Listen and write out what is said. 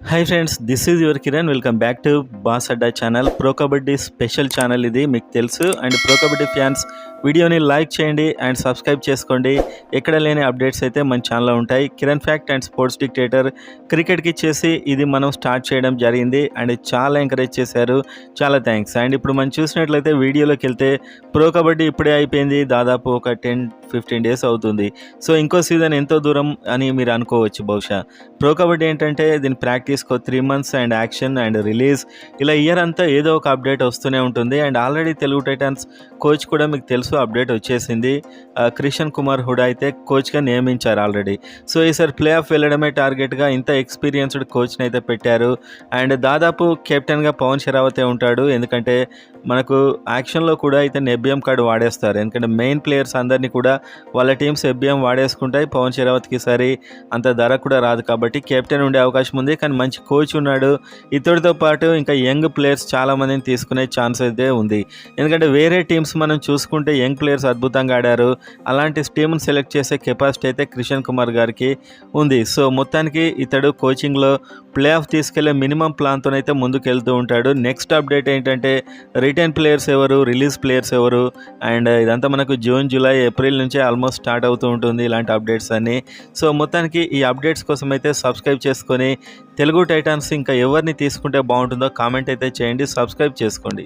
Hi friends, this is your Kiran. Welcome back to boss Adda channel. Pro kabaddi special channel ఇది, మీకు తెలుసు. And pro kabaddi fans వీడియోని like చేయండి and subscribe చేసుకోండి. ఎక్కడ లేని అప్డేట్స్ అయితే మన ఛానల్లో ఉంటాయి. Kiran fact and sports dictator క్రికెట్కి ఇచ్చేసి ఇది మనం స్టార్ట్ చేయడం జరిగింది అండ్ చాలా ఎంకరేజ్ చేశారు, చాలా థ్యాంక్స్. అండ్ ఇప్పుడు మనం చూసినట్లయితే వీడియోలోకి వెళ్తే ప్రో కబడ్డీ ఇప్పుడే అయిపోయింది, దాదాపు ఒక 10-15 డేస్ అవుతుంది. సో ఇంకో సీజన్ ఎంతో దూరం అని మీరు అనుకోవచ్చు బహుశా. ప్రో కబడ్డీ ఏంటంటే దీని ప్రాక్టీస్కో 3 months and action and release, ఇలా ఇయర్ అంతా ఏదో ఒక అప్డేట్ వస్తూనే ఉంటుంది. And already Telugu Titans coach కూడా మీకు తెలుసు, అప్డేట్ వచ్చేసింది. క్రిషన్ కుమార్ హుడా అయితే కోచ్గా నియమించారు ఆల్రెడీ. సో ఈసారి ప్లే ఆఫ్ వెళ్ళడమే టార్గెట్గా ఇంత ఎక్స్పీరియన్స్డ్ కోచ్ని అయితే పెట్టారు. అండ్ దాదాపు కెప్టెన్గా పవన్ షరావతే ఉంటాడు, ఎందుకంటే మనకు యాక్షన్లో కూడా అయితే ఎఫ్బిఎం కార్డు వాడేస్తారు. ఎందుకంటే మెయిన్ ప్లేయర్స్ అందరినీ కూడా వాళ్ళ టీమ్స్ ఎఫ్బిఎం వాడేసుకుంటాయి. పవన్ షరావత్కి సరి అంత ధర కూడా రాదు కాబట్టి కెప్టెన్ ఉండే అవకాశం ఉంది. కానీ మంచి కోచ్ ఉన్నాడు. ఇతడితో పాటు ఇంకా యంగ్ ప్లేయర్స్ చాలామందిని తీసుకునే ఛాన్స్ అయితే ఉంది. ఎందుకంటే వేరే టీమ్స్ మనం చూసుకుంటే యంగ్ ప్లేయర్స్ అద్భుతంగా ఆడారు. అలాంటి టీంను సెలెక్ట్ చేసే కెపాసిటీ అయితే క్రిషన్ కుమార్ గారికి ఉంది. సో మొత్తానికి ఇతడు కోచింగ్లో ప్లే ఆఫ్ తీసుకెళ్లే మినిమం ప్లాన్తోనైతే ముందుకు వెళ్తూ ఉంటాడు. నెక్స్ట్ అప్డేట్ ఏంటంటే రిటర్న్ ప్లేయర్స్ ఎవరు, రిలీజ్ ప్లేయర్స్ ఎవరు, అండ్ ఇదంతా మనకు జూన్, జూలై, ఏప్రిల్ నుంచే ఆల్మోస్ట్ స్టార్ట్ అవుతూ ఉంటుంది ఇలాంటి అప్డేట్స్ అన్నీ. సో మొత్తానికి ఈ అప్డేట్స్ కోసం అయితే సబ్స్క్రైబ్ చేసుకొని తెలుగు టైటాన్స్ ఇంకా ఎవరిని తీసుకుంటే బాగుంటుందో కామెంట్ అయితే చేయండి, సబ్స్క్రైబ్ చేసుకోండి.